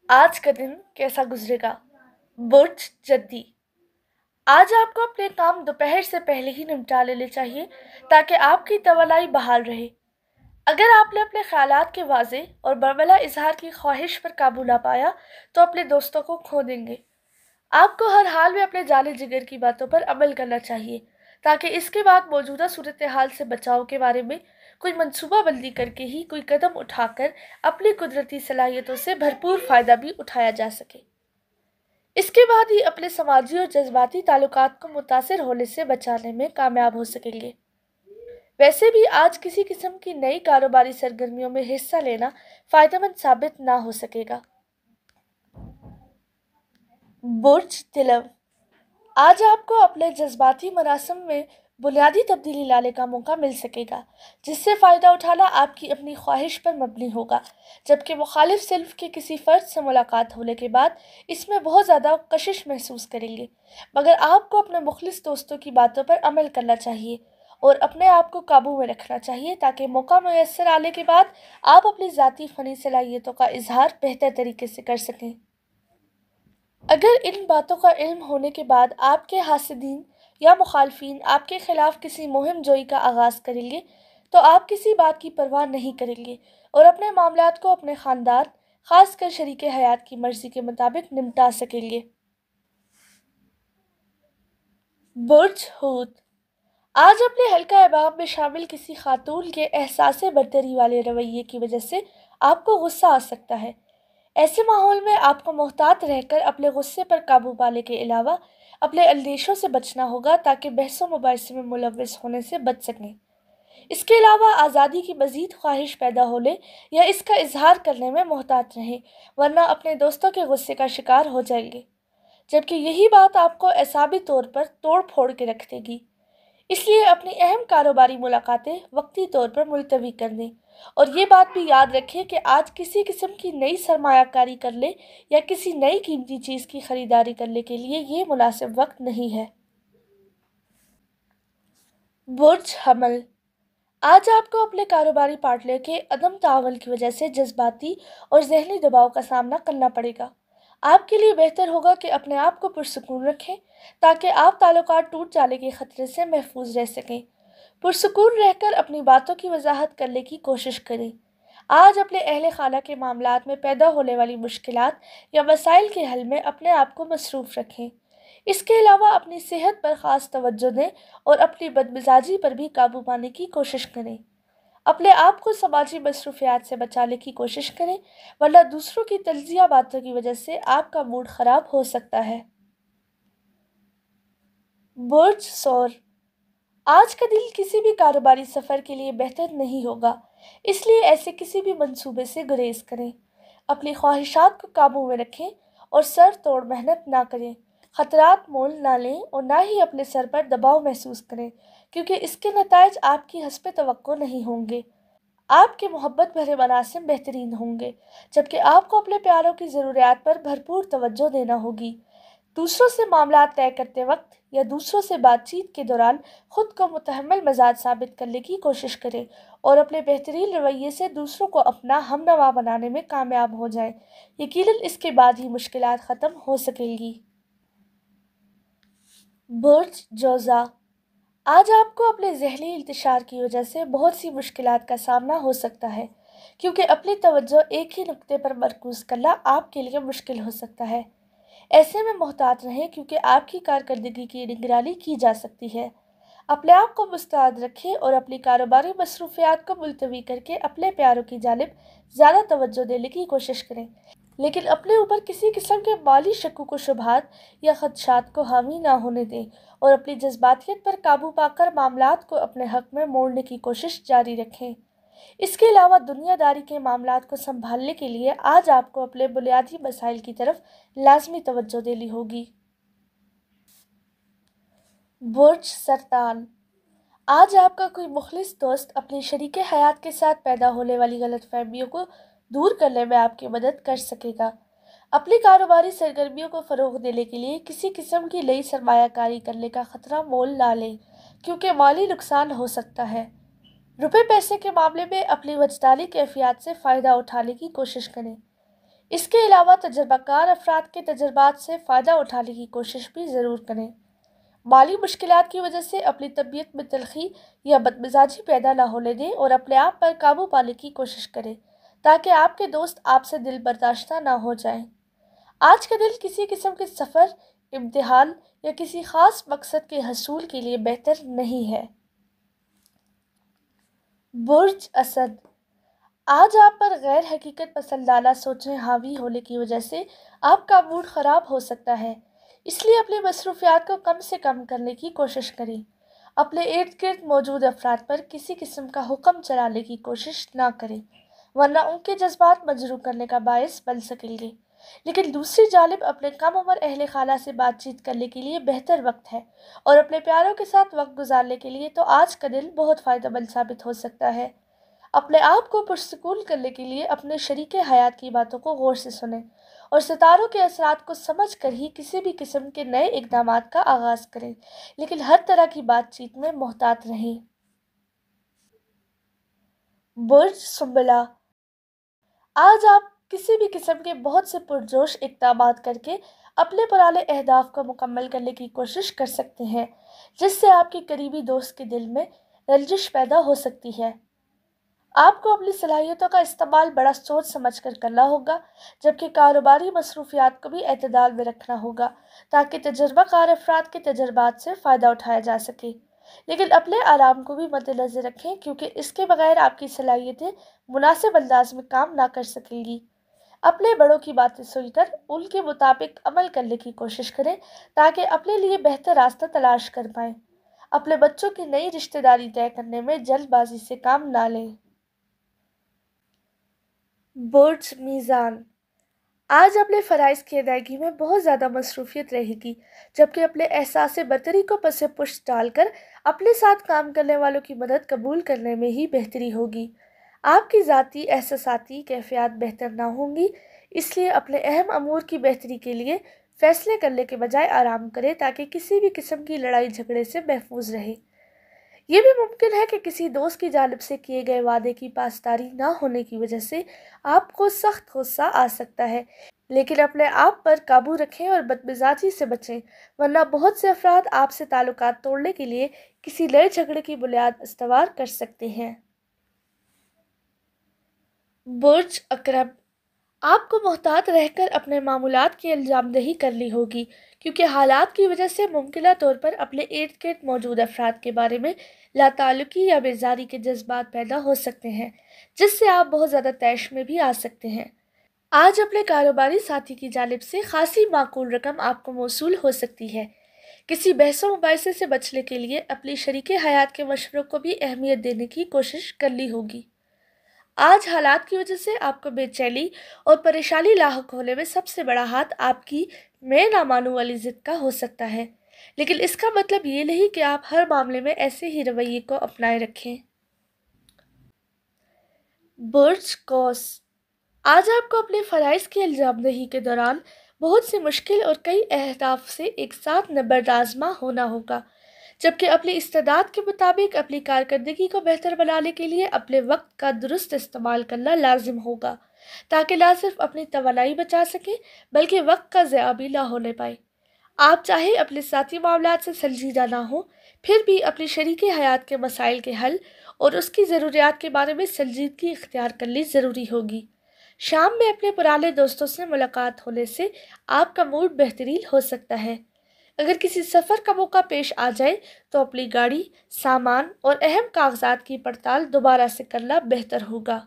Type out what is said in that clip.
आज का दिन कैसा गुजरेगा? बुर्ज जद्दी। आज आपको अपने काम दोपहर से पहले ही निपटा लेने चाहिए ताकि आपकी तवानाई बहाल रहे। अगर आपने अपने ख्यालात के वाज़े और बरमला इजहार की ख्वाहिश पर काबू ना पाया तो अपने दोस्तों को खो देंगे। आपको हर हाल में अपने जाने जिगर की बातों पर अमल करना चाहिए ताकि इसके बाद मौजूदा सूरत हाल से बचाव के बारे में कोई मंसूबा बंदी करके ही कोई कदम उठाकर अपनी कुदरती सलाहियतों से भरपूर फ़ायदा भी उठाया जा सके। इसके बाद ही अपने समाजी और जज्बाती ताल्लुकात को मुतासिर होने से बचाने में कामयाब हो सकेंगे। वैसे भी आज किसी किस्म की नई कारोबारी सरगर्मियों में हिस्सा लेना फ़ायदेमंद साबित ना हो सकेगा। बुर्ज तिलव। आज आपको अपने जज्बाती मरासम में बुनियादी तब्दीली लाने का मौका मिल सकेगा, जिससे फ़ायदा उठाना आपकी अपनी ख्वाहिश पर मबनी होगा, जबकि मुखालिफ सिल्फ के किसी फ़र्द से मुलाकात होने के बाद इसमें बहुत ज़्यादा कशिश महसूस करेंगे। मगर आपको अपने मुखलिस दोस्तों की बातों पर अमल करना चाहिए और अपने आप को काबू में रखना चाहिए ताकि मौका मैसर आने के बाद आप अपनी ज़ाती फ़नी सलाहियतों का इजहार बेहतर तरीके से कर सकें। अगर इन बातों का इल्म होने के बाद आपके हासिदीन या मुखालफीन आपके खिलाफ किसी मुहिम जोई का आगाज़ करेंगे तो आप किसी बात की परवाह नहीं करेंगे और अपने मामलात को अपने ख़ानदान, ख़ासकर शरीक हयात की मर्ज़ी के मुताबिक निपटा सकेंगे। बुर्ज हूत। आज अपने हल्का अहबाब में शामिल किसी खातून के एहसास बरतरी वाले रवैये की वजह से आपको गुस्सा आ सकता है। ऐसे माहौल में आपको मोहतात रहकर अपने गुस्से पर काबू पाने के अलावा अपने अंदेशों से बचना होगा ताकि बहसों मुबाहिसे में मुलव्वस होने से बच सकें। इसके अलावा आज़ादी की मज़ीद ख्वाहिश पैदा होने या इसका इजहार करने में मोहतात रहें, वरना अपने दोस्तों के गुस्से का शिकार हो जाएंगे, जबकि यही बात आपको एसाबी तौर पर तोड़ फोड़ के रख देगी। इसलिए अपनी अहम कारोबारी मुलाकातें वक्ती तौर पर मुलतवी कर दें और ये बात भी याद रखें कि आज किसी किस्म की नई सरमायाकारी करने या किसी नई कीमती चीज़ की ख़रीदारी करने के लिए ये मुनासिब वक्त नहीं है। बुर्ज हमल। आज आपको अपने कारोबारी पार्टनर के अदम ताअवुन की वजह से जज्बाती और जहनी दबाव का सामना करना पड़ेगा। आपके लिए बेहतर होगा कि अपने आप को पुरसुकून रखें ताकि आप ताल्लुकात टूट जाने के ख़तरे से महफूज रह सकें। पुरसुकून रहकर अपनी बातों की वजाहत करने की कोशिश करें। आज अपने अहले खाना के मामलात में पैदा होने वाली मुश्किलात या मसाइल के हल में अपने आप को मसरूफ़ रखें। इसके अलावा अपनी सेहत पर ख़ास तवज्जो दें और अपनी बदमिजाजी पर भी काबू पाने की कोशिश करें। अपने आप को समाजी मसरूफियात से बचाने की कोशिश करें, वरना दूसरों की तल्जिया बातों की वजह से आपका मूड ख़राब हो सकता है। बुर्ज सौर। आज का दिन किसी भी कारोबारी सफ़र के लिए बेहतर नहीं होगा, इसलिए ऐसे किसी भी मंसूबे से गुरेज करें। अपनी ख्वाहिशात को काबू में रखें और सर तोड़ मेहनत ना करें। ख़तरात मोल ना लें और ना ही अपने सर पर दबाव महसूस करें, क्योंकि इसके नताइज आपकी हस्ब तवक्को नहीं होंगे। आपके मोहब्बत भरे मरासिम बेहतरीन होंगे, जबकि आपको अपने प्यारों की ज़रूरियात पर भरपूर तवज्जो देना होगी। दूसरों से मामला तय करते वक्त या दूसरों से बातचीत के दौरान खुद को मुतहम्मिल मजाज साबित करने की कोशिश करें और अपने बेहतरीन रवैये से दूसरों को अपना हमनवा बनाने में कामयाब हो जाएं। यकीनन इसके बाद ही मुश्किलात ख़त्म हो सकेंगी। बुर्ज जोज़ा। आज आपको अपने ज़हनी इंतशार की वजह से बहुत सी मुश्किलात का सामना हो सकता है, क्योंकि अपनी तवज्जो एक ही नुक्ते पर मरकूज़ करना आपके लिए मुश्किल हो सकता है। ऐसे में मोहतात रहें, क्योंकि आपकी कारकर्दगी की निगरानी की जा सकती है। अपने आप को मुस्तैद रखें और अपनी कारोबारी मसरूफियात को मुलतवी करके अपने प्यारों की जानिब ज़्यादा तवज्जो देने की कोशिश करें, लेकिन अपने ऊपर किसी किस्म के माली शक्कुक व शुबहात या खदशात को हावी ना होने दें और अपनी जज्बातियत पर काबू पाकर मामलात को अपने हक़ में मोड़ने की कोशिश जारी रखें। इसके अलावा दुनियादारी के मामलात को संभालने के लिए आज आपको अपने बुनियादी मसाइल की तरफ लाजमी तवज्जो देनी होगी। बुर्ज सरतान। आज आपका कोई मुखलिस दोस्त अपनी शरीक हयात के साथ पैदा होने वाली गलतफहमियों को दूर करने में आपकी मदद कर सकेगा। अपनी कारोबारी सरगर्मियों को फ़रोग़ देने के लिए किसी किस्म की नई सरमायाकारी करने का ख़तरा मोल ना लें, क्योंकि माली नुकसान हो सकता है। रुपए पैसे के मामले में अपनी वजदानी कैफियत से फ़ायदा उठाने की कोशिश करें। اس کے علاوہ تجربہ کار افراد کے تجربات سے فائدہ اٹھانے کی کوشش بھی ضرور کریں۔ مالی مشکلات کی وجہ سے اپنی طبیعت میں تلخی یا بدمزاجی پیدا نہ ہونے دیں اور اپنے آپ پر قابو پانے کی کوشش کریں تاکہ آپ کے دوست آپ سے دل برداشتہ نہ ہو جائیں۔ آج کا دل کسی قسم کے سفر، امتحان یا کسی خاص مقصد کے حصول کے لیے بہتر نہیں ہے۔ برج اسد، آج آپ پر غیر حقیقت پسندانہ سوچیں حاوی ہونے کی وجہ سے آپ کا موڈ خراب ہو سکتا ہے، اس لیے اپنی مصروفیات کو کم سے کم کرنے کی کوشش کریں۔ اپنے ارد گرد موجود افراد پر کسی قسم کا حکم چلانے کی کوشش نہ کریں، ورنہ ان کے جذبات مجروح کرنے کا باعث بن سکیں گے۔ لیکن دوسری جانب اپنے کم عمر اہل خانہ سے بات چیت کرنے کے لیے بہتر وقت ہے، اور اپنے پیاروں کے ساتھ وقت گزارنے کے لیے تو آج کا دن بہت فائدہ مند ثابت ہو سکتا ہے۔ اپنے آپ کو پرسکون کرنے کے لیے اپنے شریک حیات کی باتوں کو غور سے سنیں اور ستاروں کے اثرات کو سمجھ کر ہی کسی بھی قسم کے نئے اقدامات کا آغاز کریں، لیکن ہر طرح کی بات چیت میں محتاط رہیں۔ برج سنبلہ، آج آپ کسی بھی قسم کے بہت سے پرجوش اقدامات کر کے اپنے پرانے اہداف کو مکمل کرنے کی کوشش کر سکتے ہیں، جس سے آپ کے قریبی دوست کے دل میں رنجش پیدا ہو سکتی ہے۔ آپ کو اپنی صلاحیتوں کا استعمال بڑا سوچ سمجھ کر کرنا ہوگا، جبکہ کاروباری مصروفیات کو بھی اعتدال میں رکھنا ہوگا تاکہ تجربہ کار افراد کے تجربات سے فائدہ اٹھایا جا سکے۔ لیکن اپنے آرام کو بھی مد نظر رکھیں، کیونکہ اس کے بغیر آپ کی صلاحیتیں مناسب انداز میں کام نہ کر سکیں گی۔ اپنے بڑوں کی باتیں سن کر ان کے مطابق عمل کرنے کی کوشش کریں تاکہ اپنے لیے بہتر راستہ تلاش کر پائیں۔ اپنے بچوں کی نئی رشتہ داری طے کرنے میں جلد بازی سے کام نہ لیں۔ برج میزان، آج اپنے فرائض کی ادائیگی میں بہت زیادہ مصروفیت رہے گی، جبکہ اپنے احساس برتری کو پس پشت ڈال کر اپنے ساتھ کام کرنے والوں کی مدد قبول کرنے میں ہی بہتری ہوگی۔ آپ کی ذاتی احساساتی کیفیات بہتر نہ ہوں گی، اس لیے اپنے اہم امور کی بہتری کے لیے فیصلے کرنے کے بجائے آرام کریں تاکہ کسی بھی قسم کی لڑائی جھگڑے سے محفوظ رہیں۔ یہ بھی ممکن ہے کہ کسی دوست کی جانب سے کیے گئے وعدے کی پاسداری نہ ہونے کی وجہ سے آپ کو سخت غصہ آ سکتا ہے، لیکن اپنے آپ پر قابو رکھیں اور بدمزاجی سے بچیں، ورنہ بہت سے افراد آپ سے تعلقات توڑنے کے لیے کسی نئے جھگڑے کی بنیاد استوار کر سکتے ہیں۔ برج عقرب، آپ کو محتاط رہ کر اپنے معمولات کی انجام دہی کرنی ہوگی، کیونکہ حالات کی وجہ سے ممکنہ طور پر اپنے ارد گرد موجود افراد کے بارے میں لا تعلقی یا بیزاری کے جذبات پیدا ہو سکتے ہیں، جس سے آپ بہت زیادہ طیش میں بھی آ سکتے ہیں۔ آج اپنے کاروباری ساتھی کی جانب سے خاصی معقول رقم آپ کو موصول ہو سکتی ہے۔ کسی بحث و مباحثے سے بچنے کے لیے اپنی شریک حیات کے مشوروں کو بھی اہمیت دینے کی کوشش کرنی ہوگی۔ آج حالات کی وجہ سے آپ کو بے چینی اور پریشانی لاحق ہونے میں سب سے بڑا ہاتھ آپ کی میں نہ مانوں والی ضد کا ہو سکتا ہے، لیکن اس کا مطلب یہ نہیں کہ آپ ہر معاملے میں ایسے ہی رویے کو اپنائے رکھیں۔ برج قوس، آج آپ کو اپنے فرائض کی انجام دہی کے دوران بہت سی مشکل اور کئی اہداف سے ایک ساتھ نبرد ہونا ہوگا، جبکہ اپنی استعداد کے مطابق اپنی کارکردگی کو بہتر بنانے کے لیے اپنے وقت کا درست استعمال کرنا لازم ہوگا تاکہ نہ صرف اپنی توانائی بچا سکیں بلکہ وقت کا ضیاع بھی نہ ہونے پائے۔ آپ چاہے اپنے ساتھی معاملات سے سنجیدہ نہ ہوں، پھر بھی اپنی شریک حیات کے مسائل کے حل اور اس کی ضروریات کے بارے میں سنجیدگی اختیار کرنی ضروری ہوگی۔ شام میں اپنے پرانے دوستوں سے ملاقات ہونے سے آپ کا موڈ بہترین ہو سکتا ہے۔ اگر کسی سفر کا موقع پیش آ جائے تو اپنی گاڑی، سامان اور اہم کاغذات کی پڑتال دوبارہ سے کرنا بہتر ہوگا۔